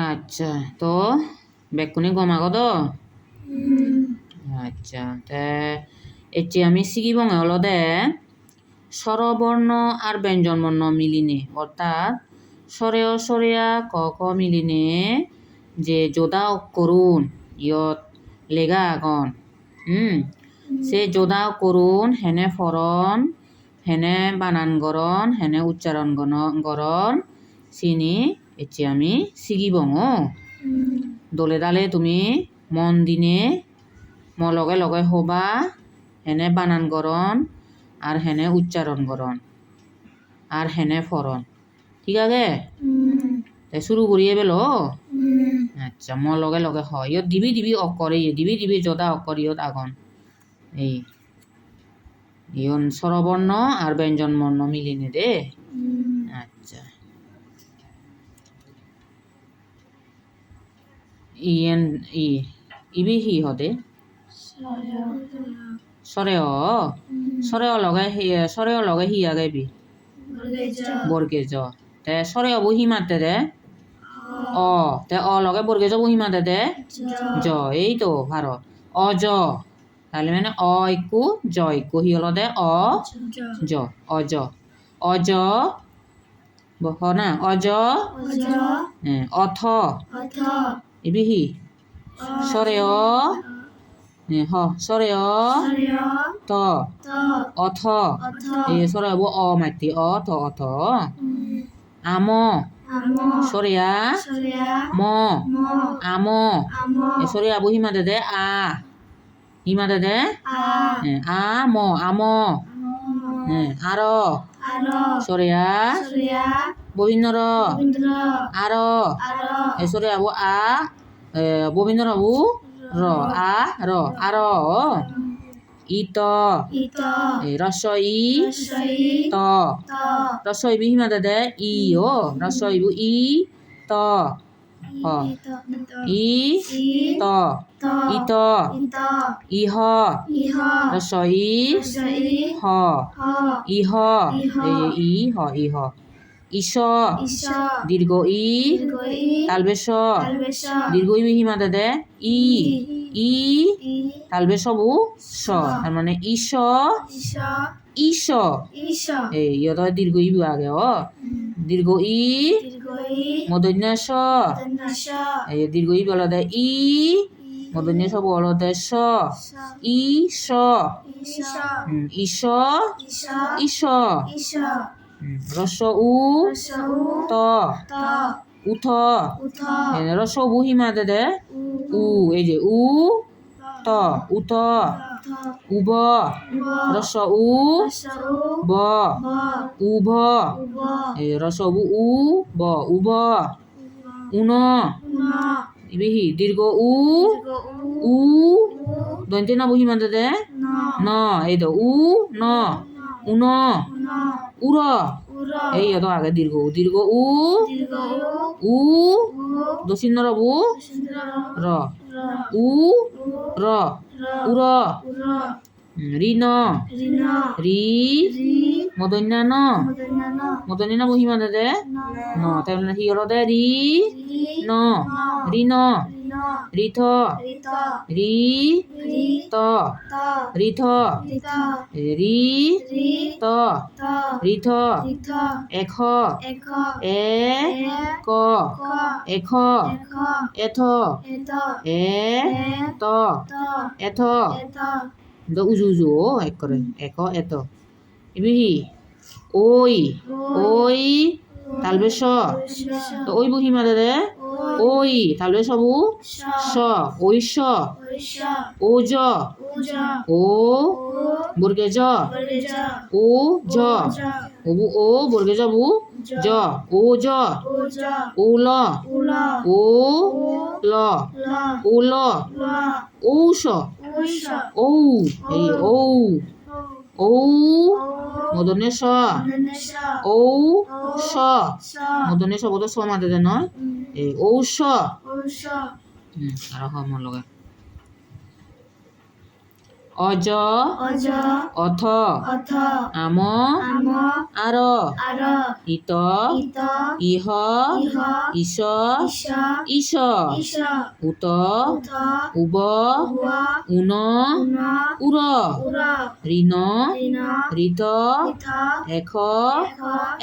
আচ্ছা তো বেকুনি গমাগদ আচ্ছা তে এটি আমি শিখিবঙে হলদে স্বরবর্ণ আর ব্যঞ্জন বর্ণ মিলিনে অর্থাৎ স্বরেয় স্বরিয়া ক ক মিলিনে যে যোদা অক্ষরুন ইয়ত লেগা আগন সে যোদা অক্ষরুন হেনে ফরন হেনে বানান গরন হেনে উচ্চারণ গরন চিনি এটি আমি শিখিবঙ দলে দালে তুমি মন দিনে লগে লগে হবা হেনে বানান গরন আর হেনে উচ্চারণ গরন আর হেনে ফরন ঠিক আছে তাই শুরু করিয়ে বেলো আচ্ছা লগে লগে হয় ইয়ত দিবি দিবি অক্ষর দিবি দিবি যোদা অক্ষর ইয়ত আগন এই ইয়ন স্বরবর্ণ আর ব্যঞ্জন বর্ণ মিলিনে দে আচ্ছা ইয়েন ইবি হি হদে সরেয় লগে হি আগে বি বর্গে জ তে সরেয় বহি মাতে দে অ তে অ লগে বর্গে জ বহি মাতে দে জ এই তো ভারত অজ তাহলে মানে অ ইকু জ ইকু হি হলো দে অ জ অজ অজ বহ না অজ অথ ইবি হি সরেয় সরেয় ত অথ এই সরেয় অ মাতি অ ত অথ আম সরিয়া ম আম এ সরিয়া বু হিমাতে দে হিমাতে দে আম আম আর সরিয়া ববিন্দ্র আর এ সরিয়া বু ববিন্দ্র বু র আর ইত রস ই ত রস ইবি হিমাতে দে ই ও রস ইবু ই ত ই ত ইত ইহ রস ই হ ইহ ইহ ইস দীর্ঘ ই তালবেশ দীর্ঘ ইবি হিমাতে দে ই তালবেশ বু স তার মানে ইস এই ইয়ত দীর্ঘ ইবু আগে দীর্ঘ ই মূর্ধন্য স এই দীর্ঘ ই বলা দেয় ই মূর্ধন্য স বলা দেয় স ইস ইস রস উ ত উথ রস বু হিমাতে দে উ এই যে উ ত উত উব রস উ ব উভ এই রস বু উ ব উব উন ইবিহি দীর্ঘ উ দন্তে না বু হিমাতে দে ন এই তো ন উন উর এই অত আগে দীর্ঘ উ দশিন্দ্র বু র র উর ঋণ রি মদন্য ন মদন্য না বহি মানে দে ন তাহলে হি হলো দে রি ন ঋণ ঋথ রি ত ঋথ রি ত ঋথ এখ এ ক এখ এথ এ ত এথ দ উজু উজু এক করে এক এত ইবিহি ওই তালবে স তো ওই বহি মারে দে ওই তালবে সবু স ওই স ও জ ও বর্গে জ ও জ ও বর্গে যাবু জ ও জ ও ল ও ল ঔষ ঔ এই ঔ মদনে স ঔ স মদনে স বোধ স মাতে দে নয় এই ঔষ আর মন লগে অজ অথ আম আর ইত ইহ ইস ইস উত উব উন উর ঋণ ঋত এখ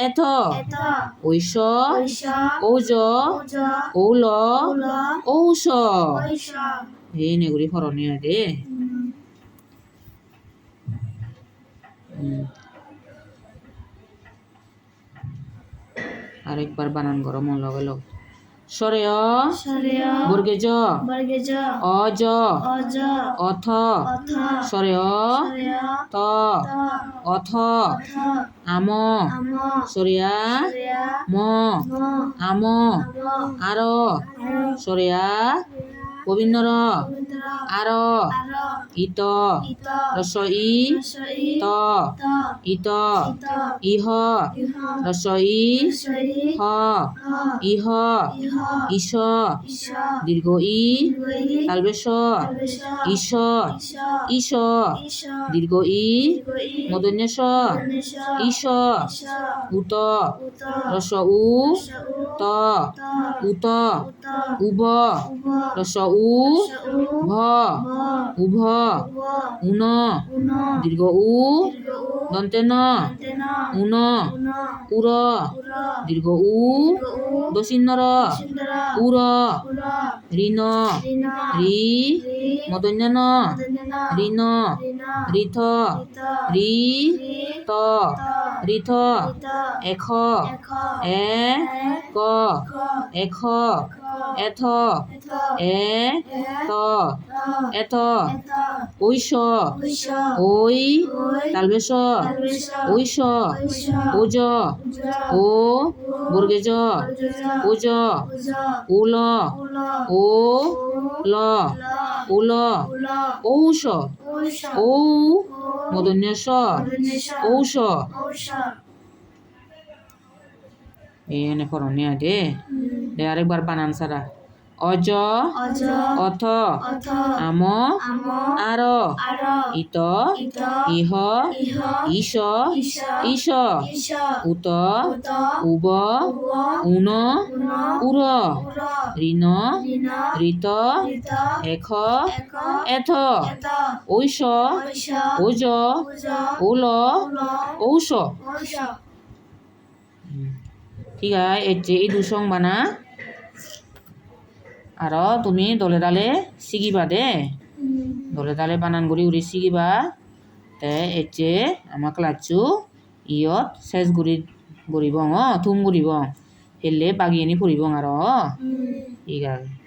এথ ঐশ ঔজ ঔল ঔষ এই নেগুলি ফরনীয় দে আরেকবার বানান করো মন লাগালো সরেয় বর্গে জ অজ অথ সরেয় ত অথ আম সরিয়া ম আম আর সরিয়া গোবিন্দর আর ইত রস ই ত ইত ইহ রস ই হ ইহ ইস দীর্ঘ ই তালবেশ ইস ইস দীর্ঘ ই মূর্ধন্য ইস উত রস উ ত উত উব রস উ ভ উভ উন দীর্ঘ উ দন্তেন উন উর দীর্ঘ উ দশিন্নর উর ঋণ রি মূর্ধন্য ঋণ ঋথ রি ত ঋথ এখ এ ক এখ এথ এ ত এথ ঐশ ওই তালবেশ ঐশ ওজ ও বর্গে জ ওজ ওল ও ল ওল ঔষ ঔ মূর্ধন্য স ঔষ এনে ফরনীয় দে আরেকবার বানান সারা অজ অথ আম আর ইত ইহ ইস ইস উত উব উন উর ঋণ ঋত এখ এথ ঐশ ওজ ওল ঔষ ঠিক আছে এই দুসং বানা আর তুমি দলে দালে শিখিবা দে দলে দালে বানান গুলি উড়ি শিখিবা তে এচে আমার ক্লাচু ইয়ত শেষ গুড়ি গড়িব থুম গড়িব হেলে বাগিয়ে নি ফুরিব আর ঠিক আছে।